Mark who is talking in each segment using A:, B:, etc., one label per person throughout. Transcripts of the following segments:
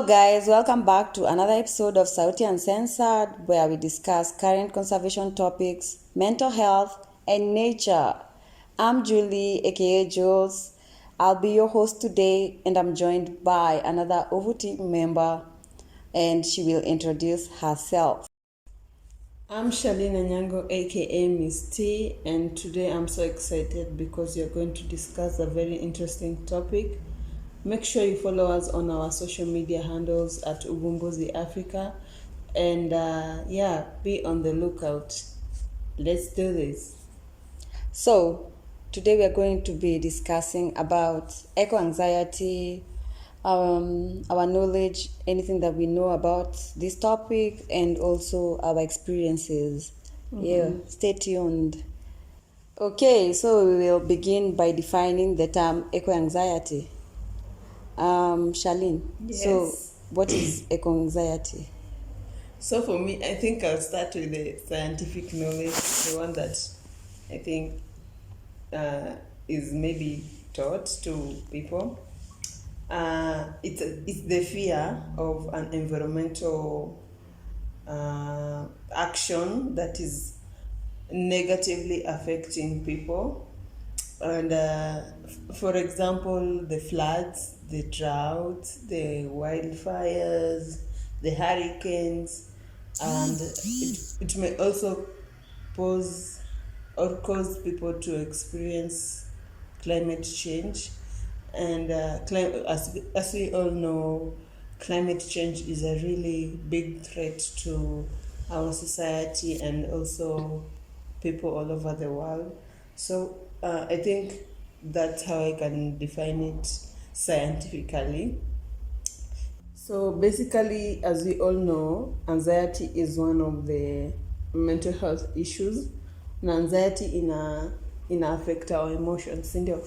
A: Hello guys, welcome back to another episode of Sauti Uncensored, where we discuss current conservation topics, mental health, and nature. I'm Julie, aka Jules. I'll be your host today, and I'm joined by another OVO team member, and she will introduce herself.
B: I'm Shalina Nyango, aka Miss T, and today I'm so excited because you're going to discuss a very interesting topic. Make sure you follow us on our social media handles at Ubumbuzi Africa, and be on the lookout. Let's do this.
A: So, today we are going to be discussing about eco-anxiety, our knowledge, anything that we know about this topic, and also our experiences. Yeah, stay tuned. Okay, so we will begin by defining the term eco-anxiety. Charlene,
B: Yes.
A: So what is eco-anxiety?
B: So for me, I think I'll start with the scientific knowledge, the one that I think is maybe taught to people. It's the fear of an environmental action that is negatively affecting people. And for example, the floods, the droughts, the wildfires, the hurricanes, and it may also pose or cause people to experience climate change. And as we all know, climate change is a really big threat to our society and also people all over the world. So I think that's how I can define it scientifically. So basically, as we all know, anxiety is one of the mental health issues. And anxiety ina affect our emotions, ndio.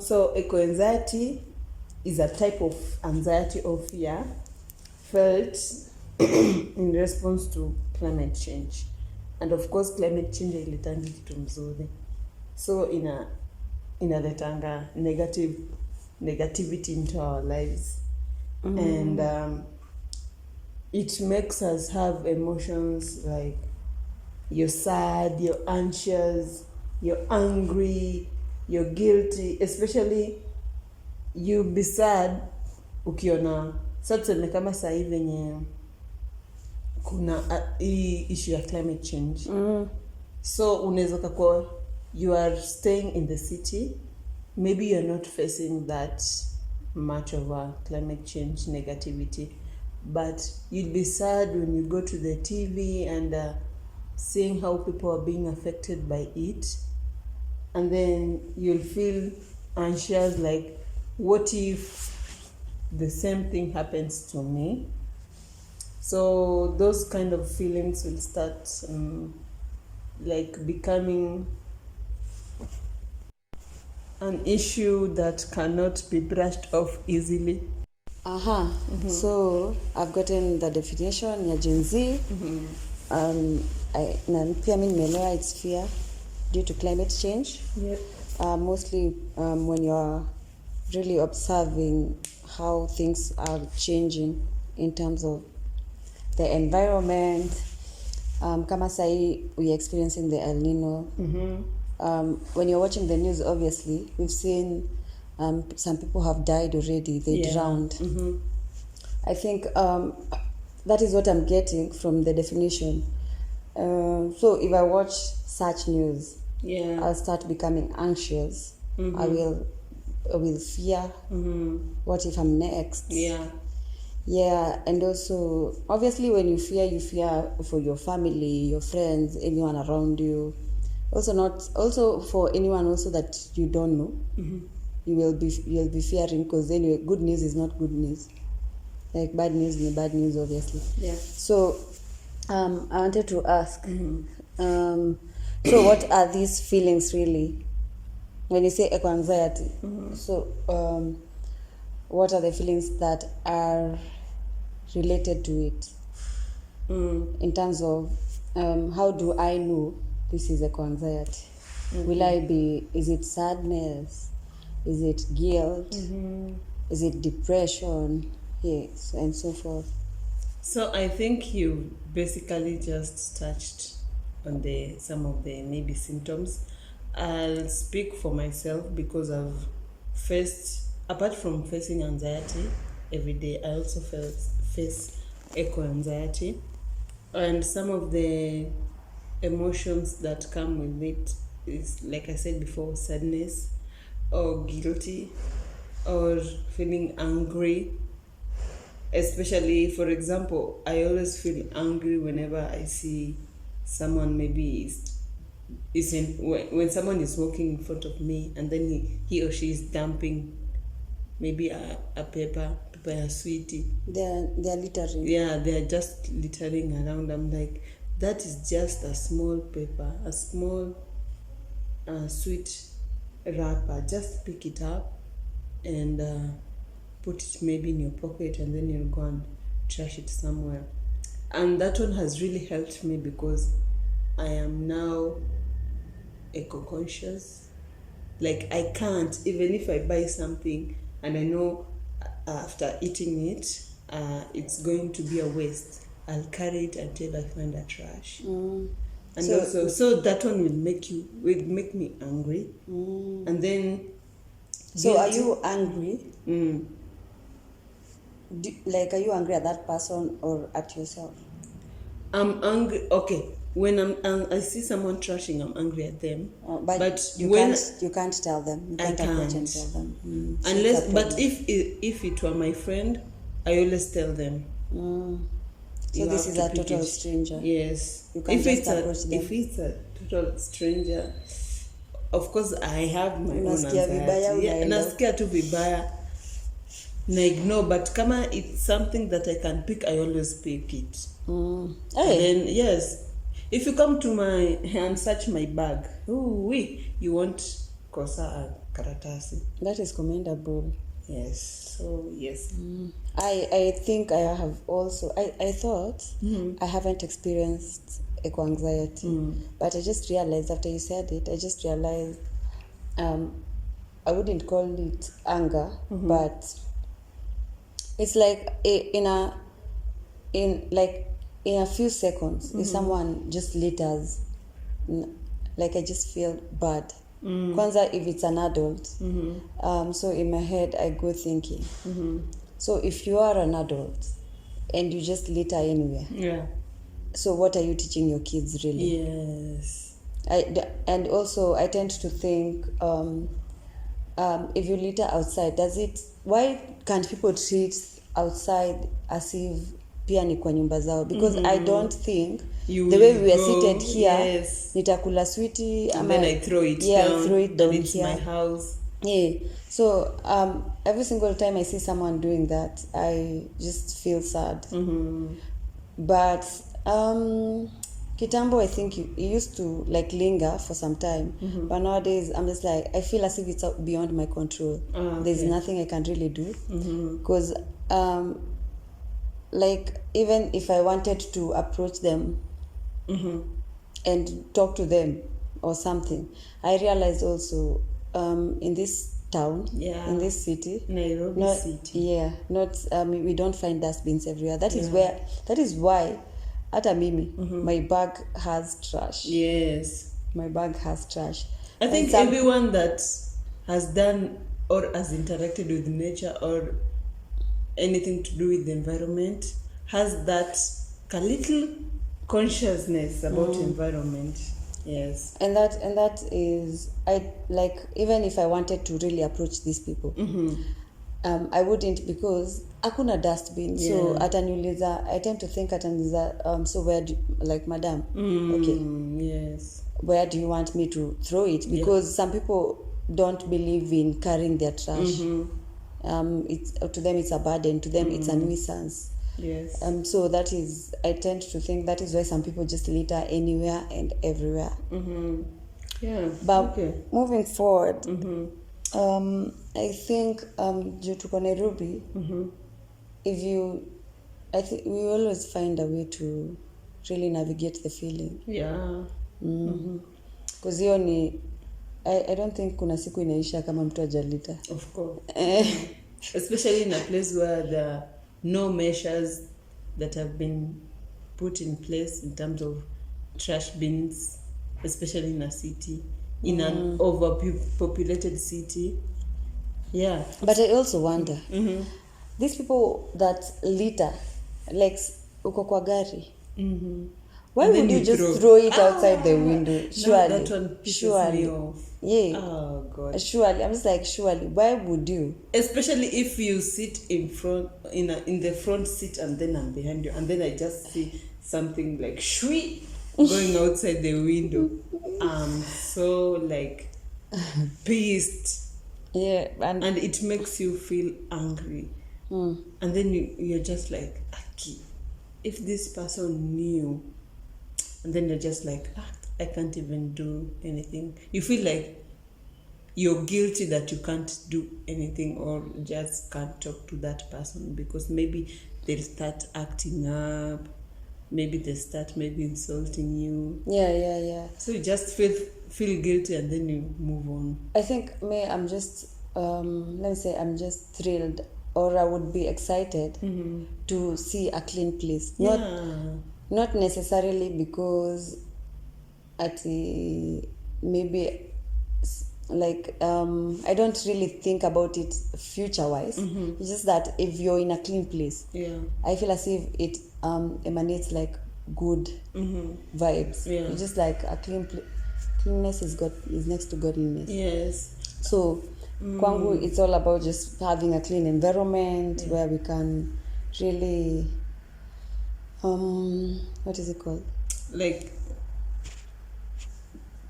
B: So eco-anxiety is a type of anxiety or fear felt in response to climate change. And of course, climate change ilitangi kitu mzuri. So inaletanga negativity into our lives. And it makes us have emotions like you're sad, you're anxious, you're angry, you're guilty. Especially you be sad ukiona tuseme kama saa hii venye kuna hii issue ya climate change. So unaweza kuwa you are staying in the city, maybe you're not facing that much of a climate change negativity, but you'd be sad when you go to the TV and seeing how people are being affected by it, and then you'll feel anxious, like what if the same thing happens to me? So those kind of feelings will start like becoming an issue that cannot be brushed off easily.
A: So I've gotten the definition ya Gen Z. Na pia mimi nimeelewa it's fear due to climate change.
B: Yep.
A: Mostly when you're really observing how things are changing in terms of the environment. Kama sahi we're experiencing the El Nino. When you're watching the news, obviously we've seen some people have died already. They drowned. I think that is what I'm getting from the definition. So if I watch such news, I'll start becoming anxious. I will fear. What if I'm next? And also obviously when you fear for your family, your friends, anyone around you. Also for anyone also that you don't know. You'll be fearing, because anyway, good news is not good news. Like bad news is bad news, obviously. So I wanted to ask, so what are these feelings really when you say eco-anxiety? So what are the feelings that are related to it in terms of how do I know this is eco-anxiety? Is it sadness? Is it guilt? Is it depression? yes, and so forth.
B: So I think you basically just touched on some of the maybe symptoms. I'll speak for myself because I've faced, apart from facing anxiety every day, I also face eco anxiety, and some of the emotions that come with it is, like I said before, sadness or guilty or feeling angry. Especially, for example, I always feel angry whenever I see someone maybe when someone is walking in front of me and then he or she is dumping maybe a paper a sweetie.
A: They're littering.
B: Yeah, they're just littering around. I'm like, that is just a small paper, a small sweet wrapper. Just pick it up and put it maybe in your pocket, and then you'll go and trash it somewhere. And that one has really helped me because I am now eco-conscious. Like, I can't, even if I buy something and I know after eating it, it's going to be a waste, I'll carry it until I find a trash. And so that one will make me angry. And then
A: so are you angry? Are you angry at that person or at yourself?
B: I'm angry. Okay, when I see someone trashing, I'm angry at them.
A: But you can't tell them. You can't approach and tell them.
B: Unless, but if it were my friend, I always tell them.
A: So this is a total stranger.
B: Yes.
A: You can't just approach them.
B: If it's a total stranger, of course I have my own anxiety. Nasikia tu vibaya. Na ignore, but kama it's something that I can pick, I always pick it.
A: Hey.
B: And then, yes, if you come to my and search my bag, you won't kosa a karatasi.
A: That is commendable.
B: Yes. So yes.
A: I think I have also. I thought I haven't experienced eco-anxiety, but I just realized after you said it, I wouldn't call it anger, but it's like in a few seconds, if someone just litters, like I just feel bad. Kwanza if it's an adult. So in my head I go thinking. So if you are an adult and you just litter anywhere, so what are you teaching your kids really?
B: Yes.
A: And also I tend to think, if you litter outside, why can't people treat outside as if pia ni kwa nyumba zao? Because I don't think the way we are seated here, nitakula sweetie
B: and then I throw it down it's here. My house.
A: Yeah. So every single time I see someone doing that, I just feel sad. But kitambo, I think it used to like linger for some time, but nowadays I'm just like, I feel as if it's beyond my control. There's nothing I can really do, because like even if I wanted to approach them and talk to them or something, I realized also in this town, in this city,
B: Nairobi city,
A: we don't find dustbins everywhere. That is why hata mimi my bag has trash.
B: Yes,
A: my bag has trash.
B: I think everyone that has done or has interacted with nature or anything to do with the environment has that little consciousness about environment. Yes. And
A: that is, I like, even if I wanted to really approach these people, I wouldn't, because hakuna dustbin. So ataniuliza, I tend to think ataniuliza, so where do, like, madam, okay,
B: yes,
A: where do you want me to throw it? Because some people don't believe in carrying their trash. It's to them it's a burden, to them it's a nuisance.
B: Yes.
A: So that is, I tend to think that is why some people just litter anywhere and everywhere.
B: Yeah.
A: But moving forward, I think due to Nairobi, I think we always find a way to really navigate the feeling.
B: Yeah.
A: Because hiyo ni, I don't think kuna siku inaisha kama mtu hajalita.
B: Of course. Especially in a place where no measures that have been put in place in terms of trash bins, especially in a city, in an overpopulated city. Yeah.
A: But I also wonder,
B: Mm-hmm.
A: these people that litter, like uko kwa gari, why
B: And then
A: would you
B: you
A: just throw it outside the window?
B: No,
A: Surely,
B: that one pisses me off.
A: Yeah.
B: Oh God.
A: Surely, I'm just like, surely, why would you?
B: Especially if you sit in front, in the front seat, and then I'm behind you, and then I just see something like shui going outside the window. I'm so like pissed,
A: Yeah,
B: and it makes you feel angry. And then you're just like, Aki, if this person knew, and then you're just like, I can't even do anything. You feel like you're guilty that you can't do anything or just can't talk to that person because maybe they'll start acting up, maybe they start maybe insulting you.
A: Yeah.
B: So you just feel guilty and then you move on.
A: I think I'm just let me say I'm just thrilled, or I would be excited to see a clean place. Not necessarily because maybe like I don't really think about it future wise. It's just that if you're in a clean place, I feel as if it emanates like good vibes. It's just like a cleanness is next to godliness.
B: Yes.
A: So kwangu it's all about just having a clean environment where we can really what is it called,
B: like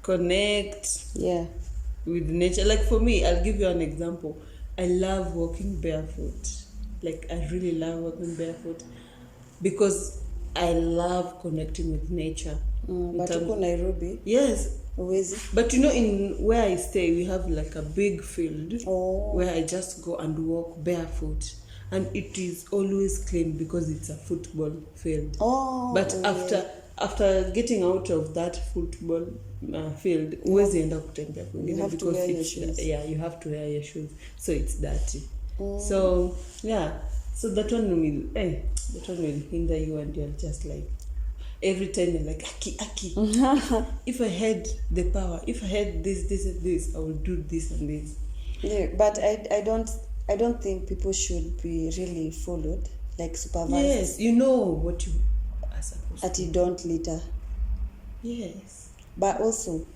B: connect with nature. Like for me, I'll give you an example. I love walking barefoot. Like I really love walking barefoot because I love connecting with nature.
A: But uko Nairobi,
B: yes,
A: always.
B: But in where I stay, we have like a big field where I just go and walk barefoot, and it is always clean because it's a football field. But after getting out of that football field, always end up kutembea kwingine
A: have to wear your shoes.
B: You have to wear your shoes, so it's dirty. So so that one will hinder you, and you're just like, every time you're like, Aki. If I had the power, if I had this, I would do this and this.
A: Yeah, but I don't think people should be really followed, like supervised.
B: Yes, you know what you are supposed
A: that
B: to.
A: you don't litter.
B: Yes.
A: But also,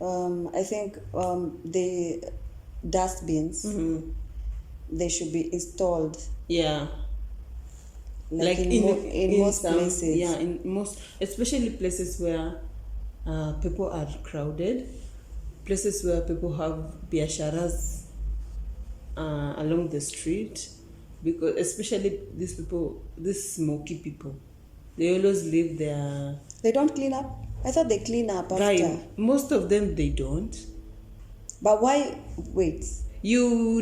A: I think the dustbins, they should be installed.
B: Yeah.
A: Like in most places.
B: Yeah, in most, especially places where people are crowded, places where people have biasharas along the street, because especially these smoky people, they always leave their...
A: They don't clean up? I thought they clean up after.
B: Right. Most of them, they don't.
A: But why? Wait.
B: You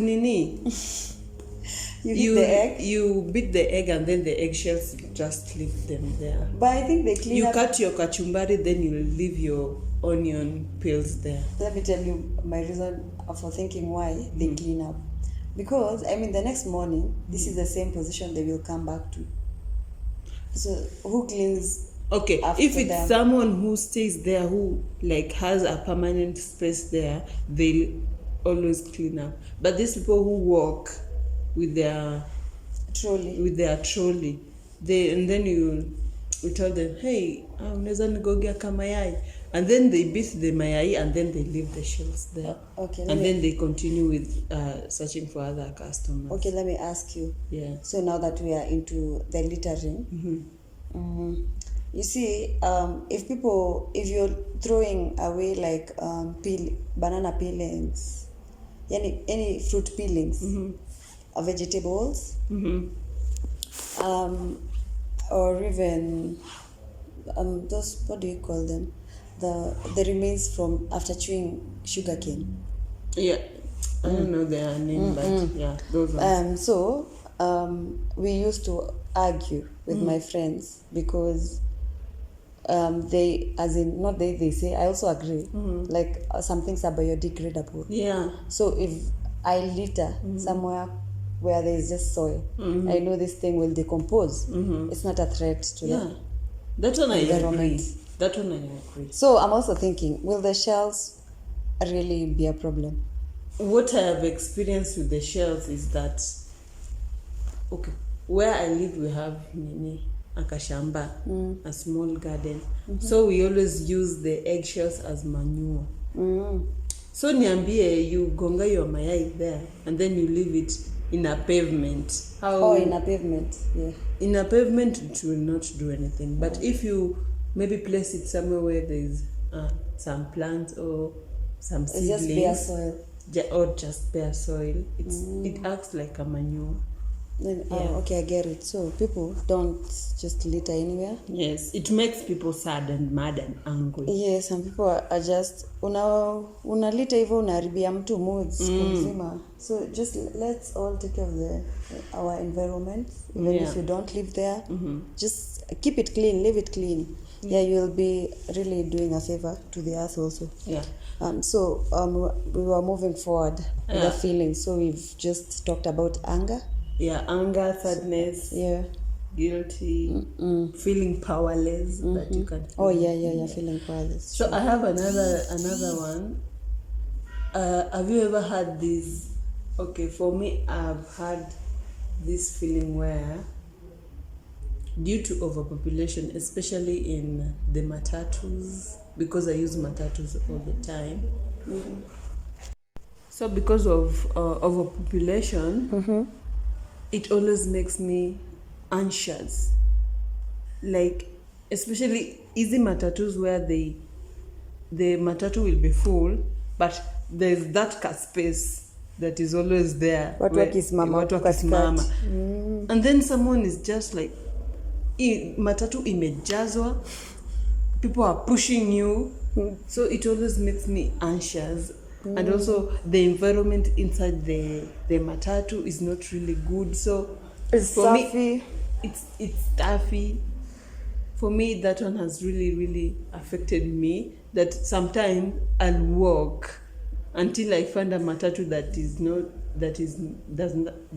A: You beat the egg?
B: You beat the egg and then the eggshells, just leave them there.
A: But I think they clean up.
B: You cut your kachumbari, then you leave your onion peels there.
A: Let me tell you my reason for thinking why they clean up. Because, the next morning, this is the same position they will come back to. So, who cleans?
B: Okay, if it's
A: them?
B: Someone who stays there, who like has a permanent space there, they'll always clean up. But these people who walk with their trolley, and then you tell them, hey, unaweza nigogea kamayai, and then they beat the mayai and then they leave the shells there. And then they continue with searching for other customers.
A: Okay, let me ask you.
B: Yeah.
A: So now that we are into the littering, you see, if you're throwing away like banana peelings, any fruit peelings, or vegetables, or even those, what do you call them? The remains from after chewing sugarcane.
B: Yeah, I don't know their name, but yeah, those ones.
A: So we used to argue with my friends because they say, I also agree, like some things are biodegradable.
B: Yeah.
A: So if I litter somewhere where there is just soil. I know this thing will decompose. It's not a threat to the
B: That one I
A: environment.
B: agree. That one I agree.
A: So I'm also thinking, will the shells really be a problem?
B: What I have experienced with the shells is that, okay, where I live we have akashamba, a small garden. So we always use the eggshells as manure. So niambie, you gonga your mayai there and then you leave it in a pavement.
A: In a pavement, yeah.
B: In a pavement it will not do anything. But if you maybe place it somewhere where there is some plants or some seedlings,
A: just bare soil.
B: Or just bare soil, it acts like a manure.
A: Then, okay, I get it. So people don't just litter anywhere.
B: Yes, it makes people sad and mad and angry.
A: Yes, some people are just unalita hivyo unaharibia mtu moods mzima. So just let's all take care of our environment, even if you don't live there. Just keep it clean, leave it clean. Yeah, you will be really doing a favor to the earth also.
B: Yeah.
A: So we were moving forward with the feelings. So we've just talked about anger.
B: Yeah, anger, sadness.
A: Yeah.
B: Guilty, feeling powerless that you can.
A: Feeling powerless.
B: So I have another one. Have you ever had this? Okay, for me, I've had this feeling where, due to overpopulation, especially in the matatus, because I use matatus all the time. So because of overpopulation, it always makes me anxious. Like, especially easy matatus where the matatu will be full, but there's that space that is always there.
A: Watu wakisimama.
B: And then someone is just like, matatu imejazwa, people are pushing you. So it always makes me anxious. And also the environment inside the matatu is not really good. So
A: it's
B: for
A: stuffy.
B: me, it's stuffy. For me, that one has really, really affected me. That sometimes I'll walk until I find a matatu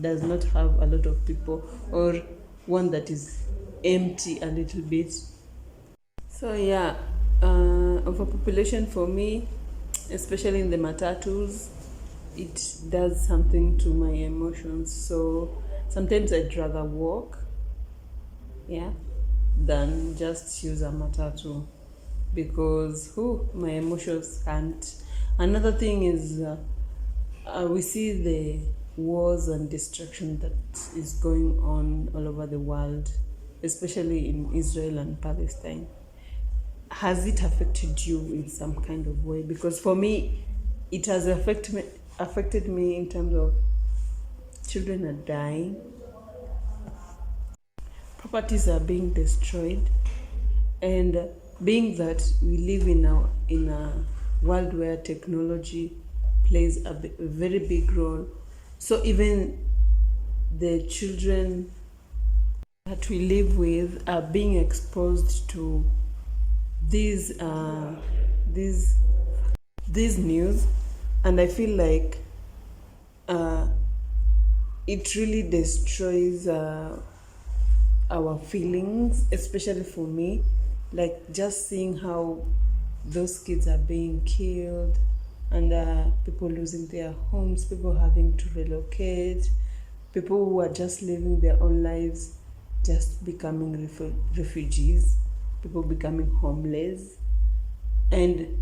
B: does not have a lot of people, or one that is empty a little bit. So yeah, overpopulation for me, especially in the matatus, it does something to my emotions. So sometimes I'd rather walk, than just use a matatu, because my emotions can't. Another thing is we see the wars and destruction that is going on all over the world, especially in Israel and Palestine. Has it affected you in some kind of way? Because for me, it has affected me in terms of children are dying, properties are being destroyed, and being that we live in a world where technology plays a very big role, so even the children that we live with are being exposed to these news, and I feel like it really destroys our feelings, especially for me. Like, just seeing how those kids are being killed, and people losing their homes, people having to relocate, people who are just living their own lives just becoming refugees, people becoming homeless. And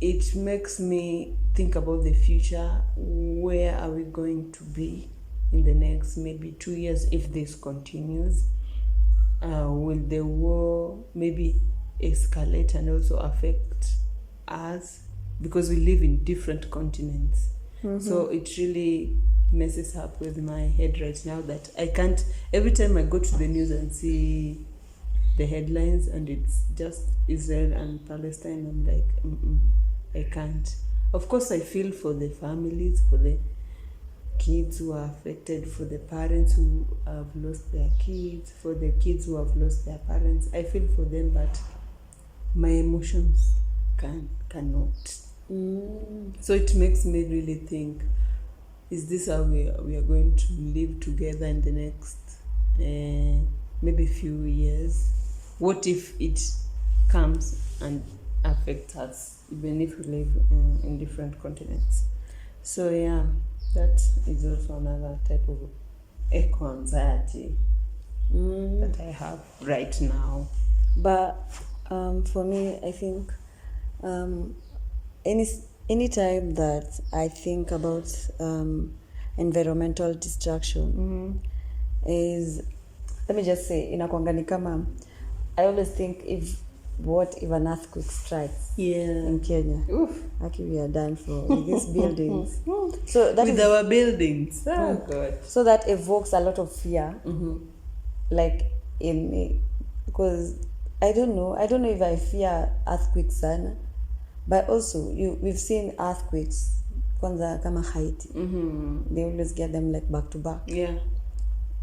B: it makes me think about the future. Where are we going to be in the next maybe 2 years if this continues? Will the war maybe escalate and also affect us, because we live in different continents? So it really messes up with my head right now, that I can't, every time I go to the news and see the headlines and it's just Israel and Palestine, I'm like, I can't. Of course, I feel for the families, for the kids who are affected, for the parents who have lost their kids, for the kids who have lost their parents. I feel for them, but my emotions cannot. So it makes me really think, is this how we are going to live together in the next maybe few years? What if it comes and affects us, even if we live in different continents? So yeah, that is also another type of eco-anxiety that I have right now.
A: But for me, I think any time that I think about environmental destruction is, let me just say, inakuanga ni kama, I always think if an earthquake strikes in Kenya, actually we are done for with these buildings. So that
B: with our buildings. Oh God.
A: So that evokes a lot of fear, like in me, because I don't know if I fear earthquakes sana, but also we've seen earthquakes kwanza kama Haiti. They always get them like back to back.
B: Yeah.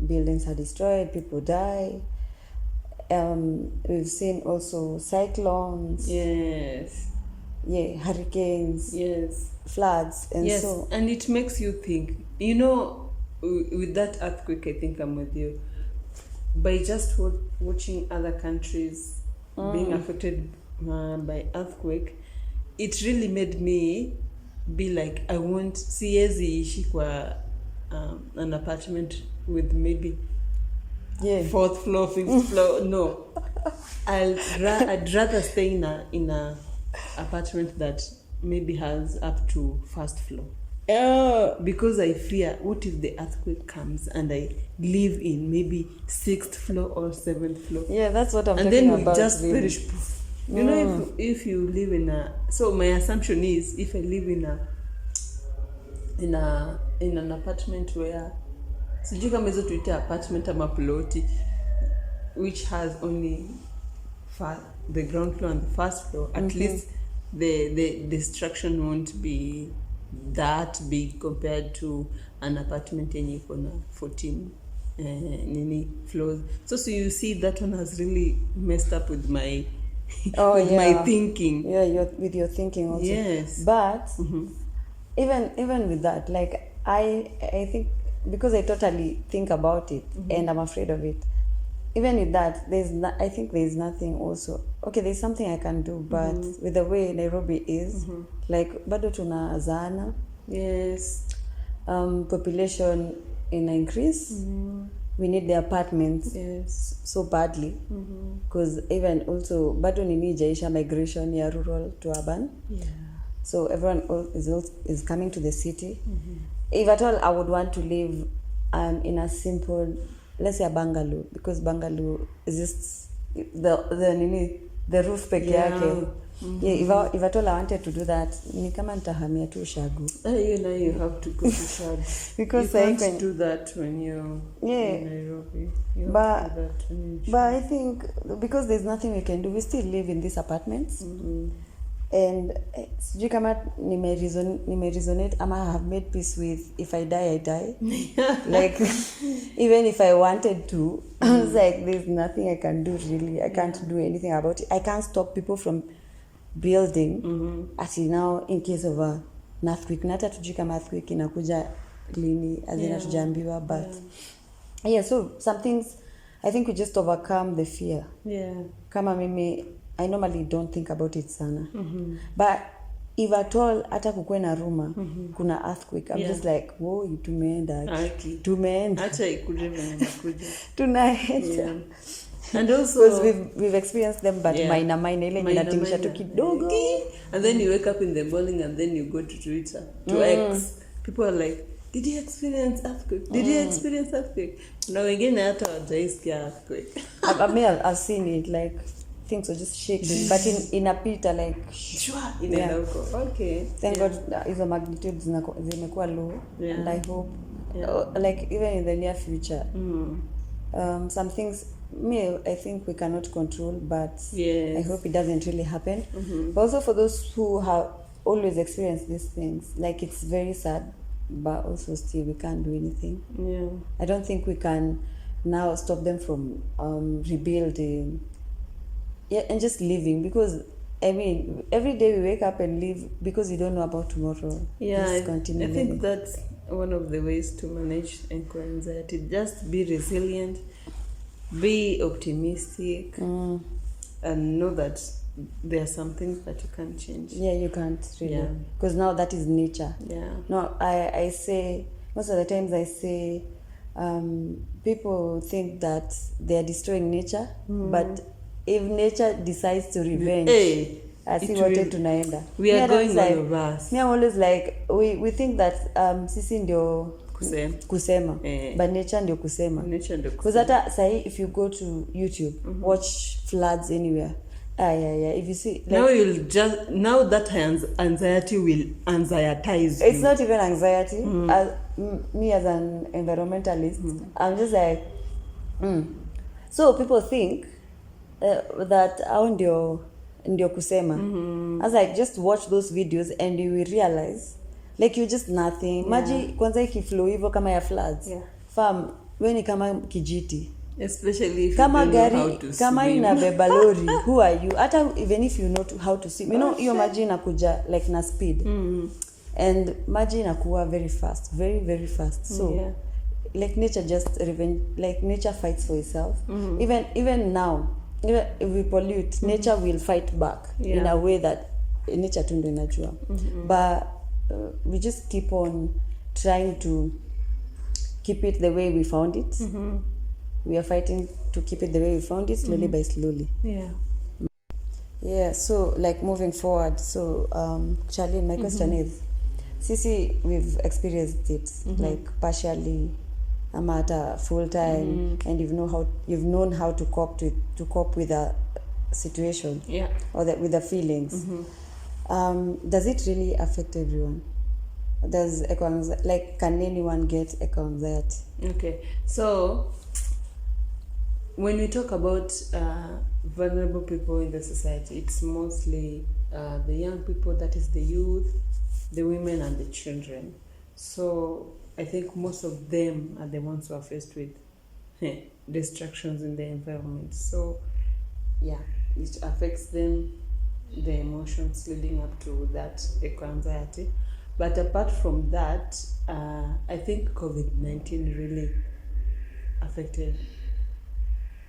A: Buildings are destroyed, people die. We've seen also cyclones.
B: Yes.
A: Yeah, hurricanes.
B: Yes.
A: Floods and
B: yes.
A: so.
B: And it makes you think. You know, with that earthquake, I think I'm with you. By just watching other countries being affected by earthquake, it really made me be like, I want siezi ishi kwa an apartment with maybe fourth floor, fifth floor. No, I'd rather stay in a apartment that maybe has up to first floor. Because I fear, what if the earthquake comes and I live in maybe 6th floor or 7th floor?
A: Yeah, that's what I'm
B: talking
A: talking about.
B: And then we just perish. You know, if you live in a... So my assumption is, if I live in an apartment where... Sijui kama hizo tuite apartment ama ploti, which has only the ground floor and the first floor, at least the destruction won't be that big compared to an apartment yenye iko na 14 floors. So you see, that one has really messed up with my my thinking.
A: Yeah, with your thinking also.
B: Yes.
A: But even with that, like I think, because I totally think about it and I'm afraid of it. Even with that, I think there's nothing also. Okay, there's something I can do, but with the way Nairobi is, like bado tunazaana.
B: Yes.
A: Population in increase. We need the apartments so badly, because even also bado nini jaisha migration ya rural to urban.
B: Yeah.
A: So everyone is coming to the city. If at all I would want to live in a simple, let's say a bungalow, because bungalow is just the roof peke yake. Yeah, if at all I wanted to do that, ni kama nitahamia tu Shagu.
B: You know, you have to go to Shagu.
A: Because
B: you can't do that when you're in Nairobi.
A: But I think because there's nothing we can do, we still live in these apartments. And sijui kama nime resonate ama I have made peace with, if I die, I die. Like, even if I wanted to, I was like, there's nothing I can do really. I can't do anything about it. I can't stop people from building. Ati now, in case of an earthquake, nata tujui kama earthquake inakuja lini, azina tujaambiwa, but so some things, I think we just overcome the fear. Kama mimi, I normally don't think about it sana. But if at all hata kukue na ruma kuna earthquake, I'm just like, whoa, tumeenda. Tumeenda.
B: Acha ikuje vinakuja.
A: Tunaenda.
B: And also,
A: because we've experienced them, but minor ile inatingisha tu kidogo.
B: And then you wake up in the morning and then you go to Twitter, to X. People are like, did you experience earthquake? Did you experience earthquake? Now again, hata hawajaisikia earthquake.
A: I've seen it, like things are just shaking, but in a pita like
B: okay.
A: Thank God hizo magnitudes zimekuwa low, and I hope like even in the near future some things I think we cannot control, but I hope it doesn't really happen. But also for those who have always experienced these things, like it's very sad, but also still we can't do anything. I don't think we can now stop them from rebuilding and just living, because I mean every day we wake up and live because we don't know about tomorrow.
B: I think one of the ways to manage eco-anxiety. Just be resilient, be optimistic, and know that there are some things that you can't change.
A: Yeah, you can't really.
B: Yeah.
A: Because now that is nature.
B: Yeah.
A: No, I say, most of the times I say, people think that they are destroying nature, but if nature decides to revenge, I see what tunaenda.
B: We are going all of us.
A: Me, I'm always like, we think that sisi ndio kusema, but nature ndio kusema. Because hata sahi, if you go to YouTube, watch floods anywhere. Yeah. If you see, like,
B: now that anxiety will anxietize
A: you. It's not even anxiety. Me as an environmentalist, I'm just like, So people think that ndio kusema. I was like, just watch those videos and you will realize, like, you're just nothing. Maji kwanza ikiflow hivyo kama ya floods.
B: Yeah.
A: Fam, weni kama kijiti.
B: Especially if
A: kama
B: you
A: gari,
B: know how to
A: kama
B: swim.
A: inabeba lori, who are you? Hata even if you know how to swim, you know, hiyo maji inakuja like na speed. And maji inakuwa very fast, very very fast. So like nature just like nature fights for itself. Even now, even if we pollute, nature will fight back in a way that nature tu ndio inajua. But we just keep on trying to keep it the way we found it. We are fighting to keep it the way we found it, slowly by slowly. Yeah, so like moving forward, so Charlene, my question is, Sisi, we've experienced it like partially, amata full time, and you've known how to cope with a situation, or with the feelings. Does it really affect everyone? Does can anyone get eco-anxiety?
B: Okay, so when we talk about vulnerable people in the society, it's mostly the young people, that is the youth, the women and the children. So I think most of them are the ones who are faced with distractions in the environment. So yeah, it affects them, the emotions leading up to that eco-anxiety. But apart from that, I think COVID-19 really affected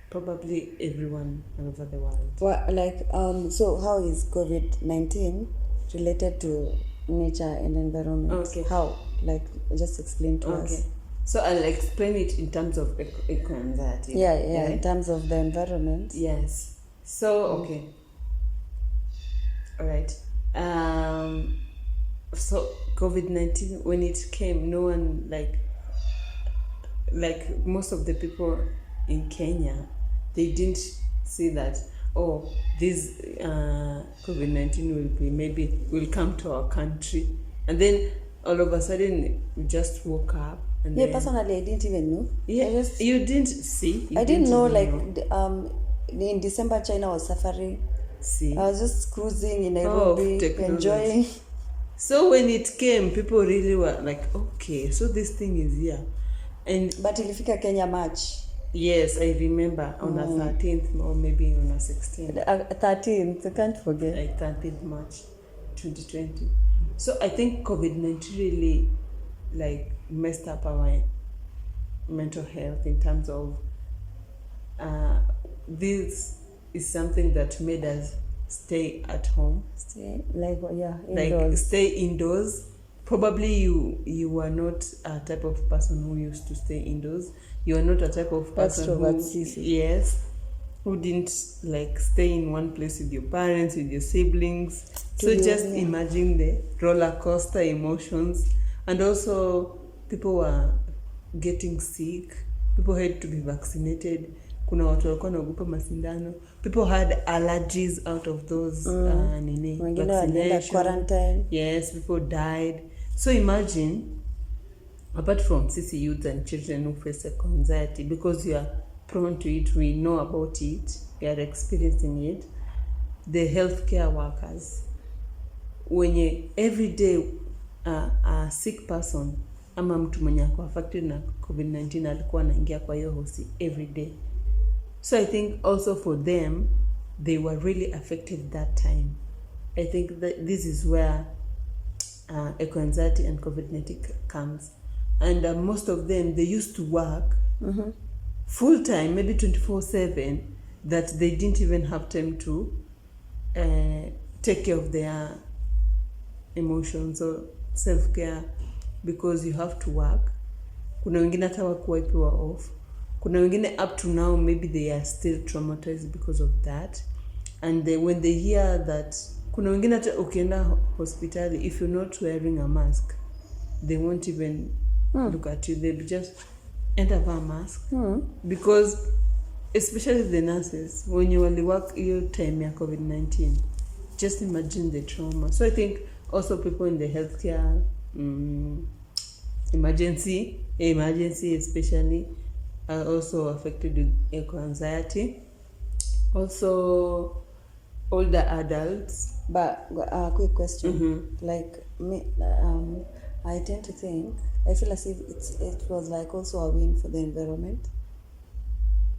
B: probably everyone all over the world.
A: Well, so how is COVID-19 related to nature and environment?
B: Okay.
A: How? Like, just explain to us.
B: So I'll explain it in terms of eco-anxiety.
A: Yeah, in terms of the environment.
B: Yes. So, okay. All right. So COVID-19, when it came, no one, like most of the people in Kenya, they didn't see that, this COVID-19 will come to our country. And then all of a sudden, we just woke up. And
A: personally, I didn't even know.
B: Yeah, you didn't see?
A: I didn't know, in December, China was suffering.
B: See?
A: I was just cruising in Nairobi, enjoying.
B: So when it came, people really were like, okay, so this thing is here.
A: But ilifika Kenya March.
B: Yes, I remember on the 13th or maybe on the 16th.
A: 13th, I can't forget.
B: Like 13th March 2020. So I think COVID-19 really messed up our mental health in terms of this is something that made us stay at home.
A: Indoors.
B: Stay indoors. Probably you were not a type of person who used to stay indoors. You are not a type of person who didn't stay in one place with your parents, with your siblings. Imagine the roller coaster emotions. And also people were getting sick. People had to be vaccinated. Kuna watu walikuwa wanaogopa masindano. People had allergies out of those vaccination.
A: Quarantine.
B: Yes, people died. So imagine, apart from CC youth and children who face anxiety, because you are prone to it, we know about it, we are experiencing it, the healthcare workers, when you every day a sick person, ama mtu mwenye ako affected na COVID-19 alikuwa anaingia kwa hiyo hosi every day. So I think also for them, they were really affected that time. I think that this is where eco-anxiety and COVID-19 comes. and most of them, they used to work full time, maybe 24/7, that they didn't even have time to take care of their emotions or self-care, because you have to work. Kuna wengine hata wakuwaipiwa off. Kuna wengine up to now maybe they are still traumatized because of that, and when they hear that, kuna wengine hata ukienda hospitali, if you're not wearing a mask, they won't even look at you. They'll just enter a mask because especially the nurses, when you only work your time ya COVID-19, just imagine the trauma. So I think also people in the healthcare emergency especially, are also affected with eco-anxiety. Also older adults.
A: But quick question, like me, I tend to think, I feel as if it was like also a win for the environment.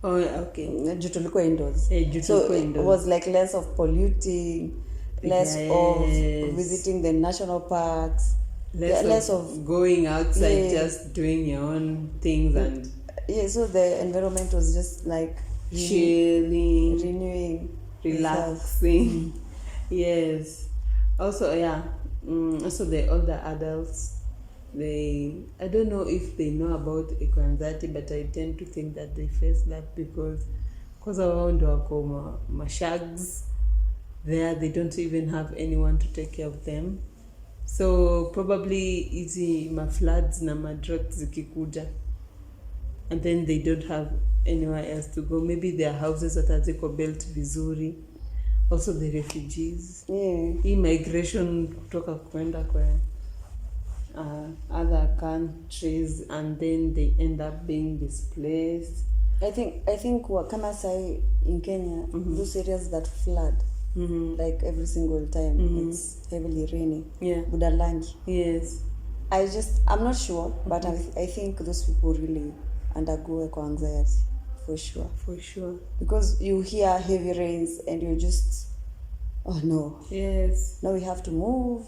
B: Oh, okay.
A: Jutulikuwa indoors.
B: So
A: it was like less of polluting, less of visiting the national parks, less of
B: going outside, just doing your own things, and
A: so the environment was just like
B: chilling,
A: renewing,
B: relaxing. Yes. Also, also the older adults, I don't know if they know about eco-anxiety, but I tend to think that they face that because around wako mashags there, they don't even have anyone to take care of them. So probably easy floods na droughts zikikuja, and then they don't have anywhere else to go. Maybe their houses that are built vizuri. Also the refugees. Migration kutoka kwenda kwa other countries, and then they end up being displaced.
A: I think kama sai in Kenya, those areas that flood, like every single time it's heavily raining. Budalangi.
B: Yes.
A: I'm not sure, but I think those people really undergo eco-anxiety for sure. Because you hear heavy rains and you're just, oh no.
B: Yes.
A: Now we have to move.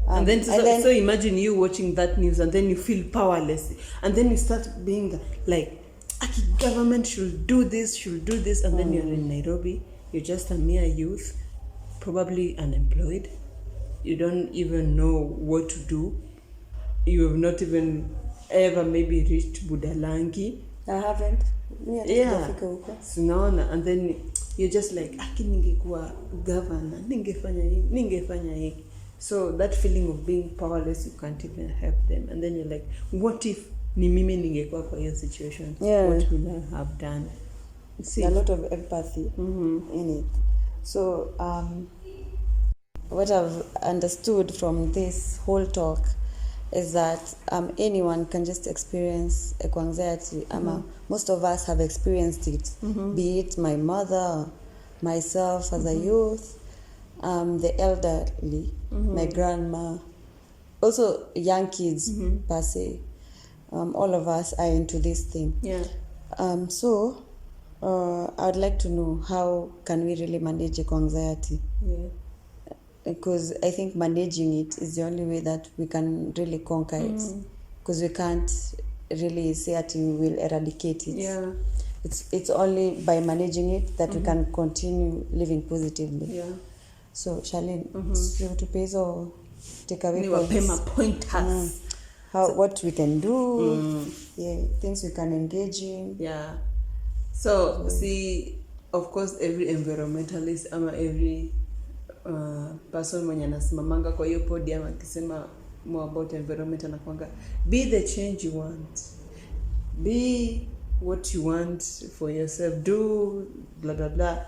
B: And then so imagine you watching that news, and then you feel powerless, and then you start being like, government should do this, and then you're in Nairobi, you're just a mere youth, probably unemployed, you don't even know what to do, you have not even ever maybe reached Budalangi.
A: I haven't.
B: Sinaona, and then you're just like, ningekuwa governor, ningefanya hii. So that feeling of being powerless, you can't even help them. And then you're like, what if ni mimi ningekuwa kwa hiyo situation? What would I have done?
A: See, a lot of empathy in it. So what I've understood from this whole talk is that anyone can just experience eco-anxiety. Most of us have experienced it, be it my mother, myself as a youth, the elderly, my grandma, also young kids per se. All of us are into this thing. So I'd like to know, how can we really manage eco-anxiety? Because I think managing it is the only way that we can really conquer it. Because we can't really say that we will eradicate it. It's only by managing it that we can continue living positively. So Charlene, so to pay so take away
B: pointers.
A: What we can do, things we can engage in.
B: So see, of course, every environmentalist every person mwenye anasimamanga kwa hiyo podium akisema more about environment, anakuanga be the change you want, be what you want for yourself, do blah blah blah.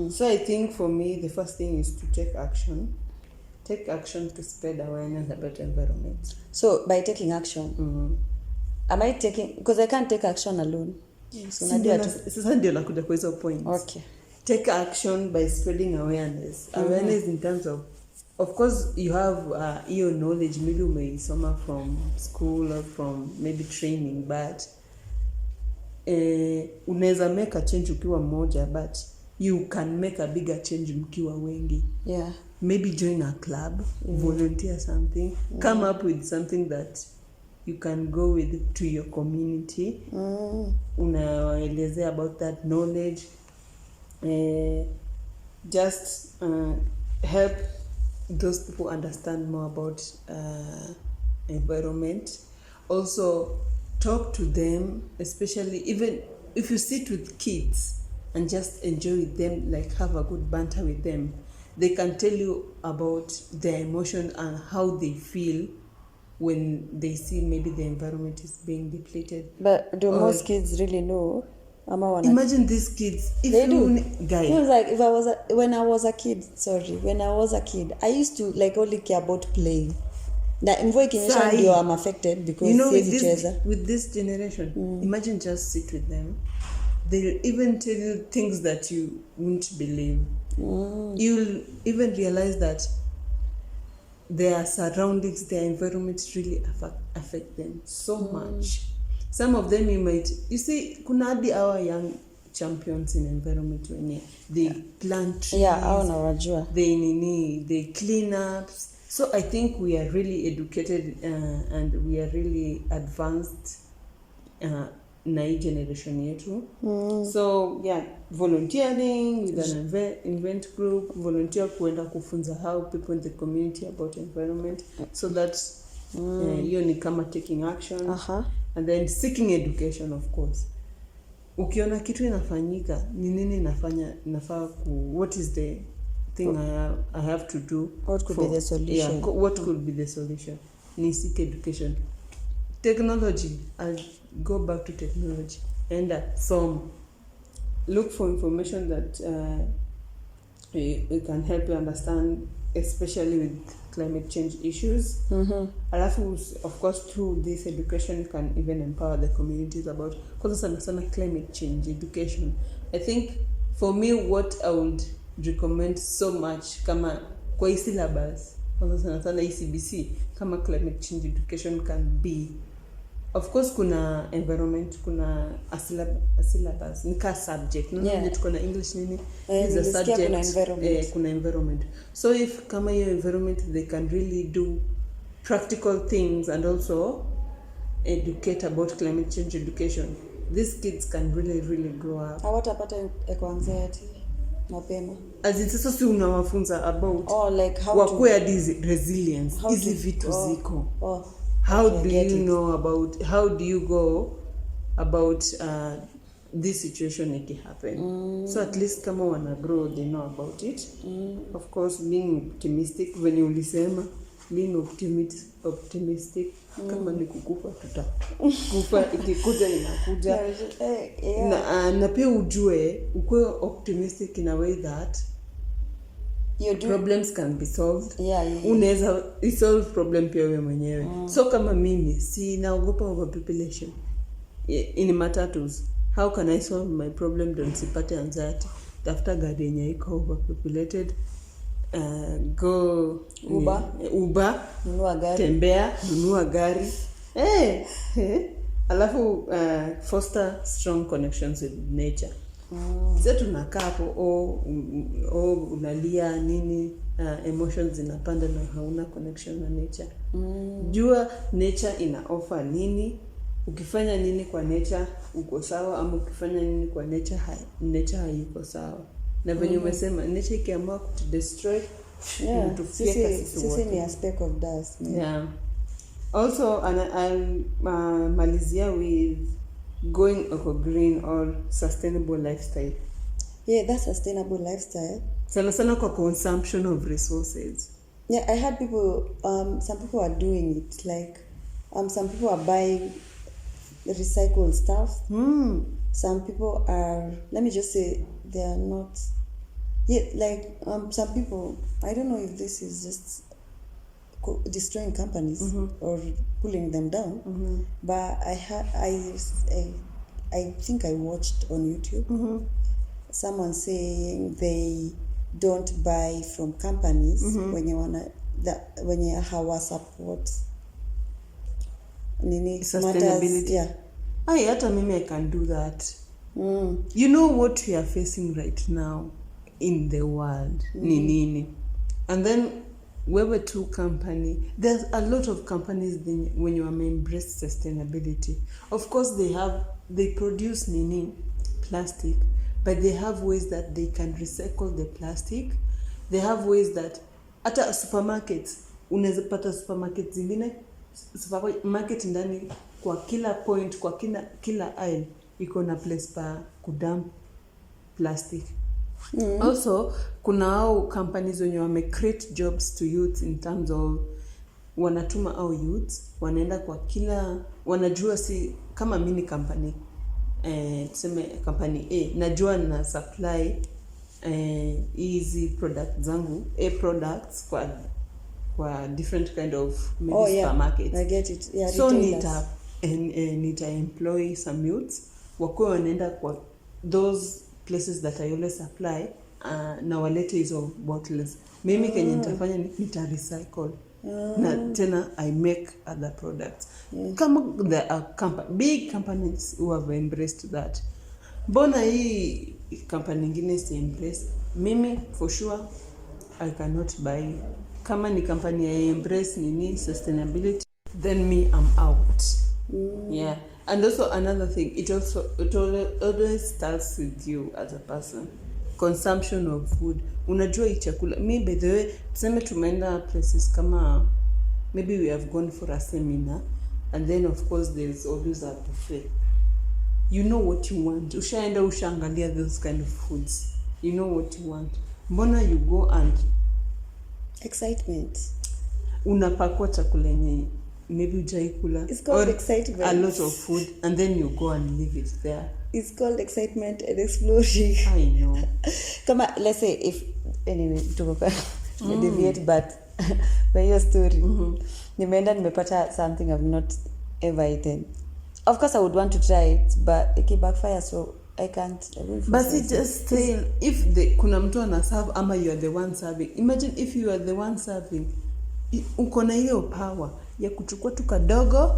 B: So I think for me the first thing is to take action to spread awareness about environment. So
A: by taking action, am I taking, because I can't take action alone?
B: Sasa ndio nakuja kwa hizo points.
A: Okay.
B: Take action by spreading awareness. Awareness in terms of course you have your knowledge, maybe umeisoma from school or from maybe training, but unaweza make a change ukiwa mmoja, but you can make a bigger change mkiwa wengi.
A: Maybe
B: join a club, volunteer something, come up with something that you can go with to your community. Unaelezea about that knowledge, just help those people understand more about environment. Also talk to them, especially even if you sit with kids and just enjoy with them, like have a good banter with them. They can tell you about their emotions and how they feel when they see maybe the environment is being depleted.
A: But do most kids really know?
B: Imagine these kids. If
A: they do.
B: Guy.
A: It was like when I was a kid, I used to like only care about playing. Na mvua ikinyesha ndio I'm affected because
B: with this generation, imagine just sit with them. They'll even tell you things that you won't believe. You'll even realize that their surroundings, their environment really affect them so much. Some of them you see, kuna hadi our young champions in environment when they plant trees. They clean up. So I think we are really educated and we are really advanced na hii generation yetu. So yeah, volunteering with an event group, volunteer kuenda kufunza how people in the community about environment, so that hiyo ni kama taking action. And then seeking education, of course. Ukiona kitu inafanyika, ni nini nafaa what is the thing I have to do?
A: What could be the solution?
B: Yeah, what could be the solution? Ni seek education. Technology, I'll go back to technology. And look for information that it can help you understand, especially with climate change issues. Alafu, of course, through this education, you can even empower the communities about, because sana climate change education. I think for me, what I would recommend so much kama kwa hii syllabus, kwanza sana ECBC, kama climate change education can be, of course kuna environment, kuna a syllabus, nika subject, kuna English nini, is a subject, kuna environment. So if kama your environment, they can really do practical things and also educate about climate change education, these kids can really grow up.
A: Hawatapata eco-anxiety mapema.
B: As in sasa si unawafunza about
A: like how
B: wakuwe resilience, hizi vitu ziko. How do you know about, how do you go about this situation if it happen? So at least kama wana grow, they know about it. Of course, being optimistic, when you ulisema, being optimistic, kama ni kukufa kufa ikikuja inakuja. Na pia ujue, ukwe optimistic in a way that problems can be solved. Unaweza solve problem pia wewe mwenyewe. So kama mimi si naogopa overpopulation in matatus, how can I solve my problem? Don't sipate anxiety. Tafuta gari yenye iko overpopulated, go Uber,
A: nunua gari,
B: tembea, nunua gari. Alafu foster strong connections with nature. Sasa tunakaa hapo unalia nini, emotions zinapanda na hauna connection na nature. Jua nature ina offer nini, ukifanya nini kwa nature uko sawa, ama ukifanya nini kwa nature haiko sawa. Na venye umesema nature ikiamua kutudestroy,
A: sisi ni a speck of dust.
B: Also I'll malizia with going eco-green or sustainable lifestyle.
A: That's sustainable lifestyle.
B: Sana kwa consumption of resources.
A: I heard people, some people are doing it, like some people are buying recycled stuff. Some people are, let me just say, they are not, some people, I don't know if this is just destroying companies or pulling them down, but I think I watched on YouTube someone saying they don't buy from companies wenye hawa support nini
B: sustainability. Hata mimi I can do that. You know what we are facing right now in the world, nini, and then wewe tu company, there's a lot of companies when you embrace sustainability. Of course they produce plastic, but they have ways that they can recycle the plastic. They have ways that hata supermarkets, unaweza pata supermarket zingine, supermarket ndani kwa kila point, kwa kila aisle iko na place pa kudump plastic. Also kuna hao companies wenye wame create jobs to youth in terms of wanatuma au youth wanaenda kwa kila, wanajua si kama mini company tuseme company A, najua na supply easy products zangu, products kwa different kind of supermarkets.
A: I get it. Yeah,
B: so nita employ some youths wako wanaenda kwa those places that I always supply, na walete hizo bottles. Mimi kenye nitafanya nita recycle na tena I make other products. Kama there are big companies who have embraced that, mbona hii company nyingine si embrace? Mimi for sure I cannot buy. Kama ni company I embrace sustainability, then me I'm out. Yeah. And also another thing, it always starts with you as a person. Consumption of food. Unajua hii chakula. Me by the way, tuseme tumeenda places kama, maybe we have gone for a seminar, and then of course there is always a buffet. You know what you want. Ushaangalia those kind of foods. You know what you want. Mbona you go and
A: excitement.
B: Unapakwa chakula yenye maybe hujaikula.
A: It's called excitement.
B: A lot of food, and then you go and leave it there.
A: It's called excitement and exploring.
B: I know.
A: Kama, let's say if anyway deviate, but by your story, nimeenda nimepata something I've not ever eaten. Of course I would want to try it, but it backfire, so I can't.
B: But it just say if kuna mtu ana serve ama you are the one serving. Imagine if you are the one serving, uko na ile power ya kuchukua tu kadogo,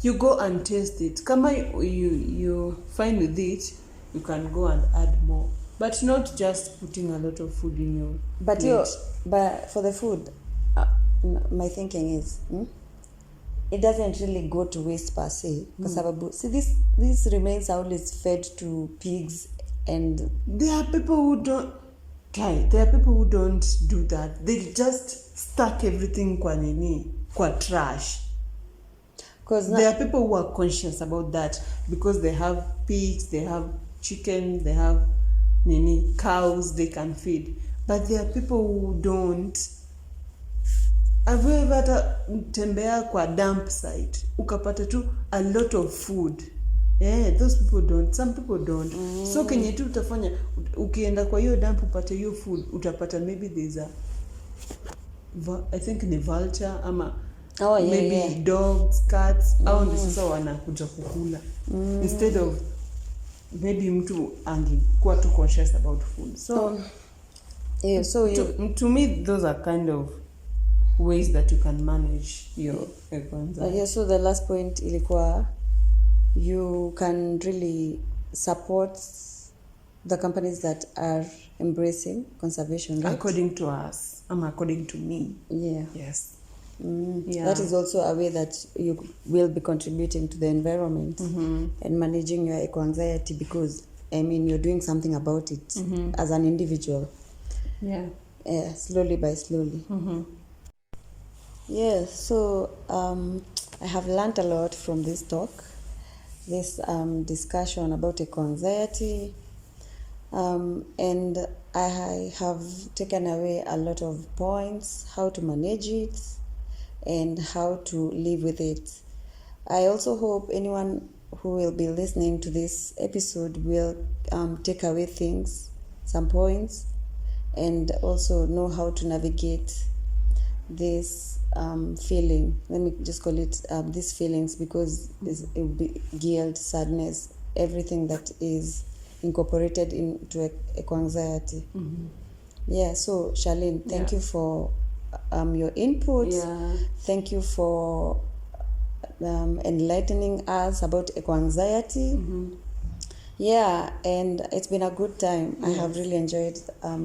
B: you go and taste it. Kama you fine with it, you can go and add more, but not just putting a lot of food in your plate.
A: But for the food, my thinking is it doesn't really go to waste per se, because see this remains always fed to pigs, and
B: there are people who don't try. There are people who don't do that. They just stack everything kwa trash. There are people who are conscious about that because they have pigs, they have chicken, they have cows they can feed. But there are people who don't. Have you ever tembea kwa dump site ukapata tu a lot of food? Those people don't. Some people don't. So kenye tu utafanya ukienda kwa hiyo dump upate hiyo food, utapata maybe there's I think ni vulture ama maybe dogs, cats, au ndio sasa wanakuja kukula. Instead of maybe mtu angekuwa too conscious about food. So to me those are kind of ways that you can manage your economy.
A: So the last point ilikuwa you can really support the companies that are embracing conservation, right?
B: According to us, according to me.
A: Yeah.
B: Yes.
A: That is also a way that you will be contributing to the environment and managing your eco-anxiety, because you're doing something about it as an individual.
B: Yeah.
A: Slowly by slowly. So I have learned a lot from this talk, this discussion about eco-anxiety, and I have taken away a lot of points, how to manage it and how to live with it. I also hope anyone who will be listening to this episode will take away things, some points, and also know how to navigate this feeling. Let me just call it these feelings, because it will be guilt, sadness, everything that is incorporated into eco-anxiety. So Charlene, thank you for your input. Thank you for enlightening us about eco-anxiety.
B: Mm-hmm.
A: Yeah, and it's been a good time. Yes. I have really enjoyed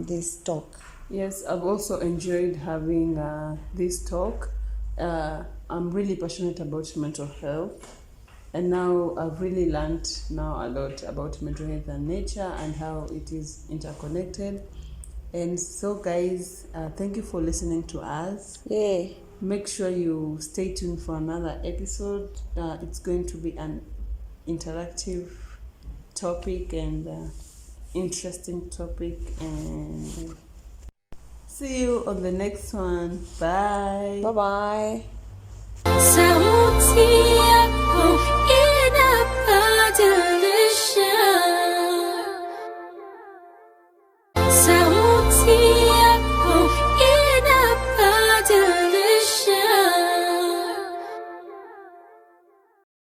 A: this talk.
C: Yes, I've also enjoyed having this talk. I'm really passionate about mental health, and now I've really learned now a lot about mental health and nature and how it is interconnected. And so, guys, thank you for listening to us.
A: Yeah.
C: Make sure you stay tuned for another episode. It's going to be an interactive topic and interesting topic, and see you on the next one. Bye.
A: Bye-bye.
D: Sauti yako inapata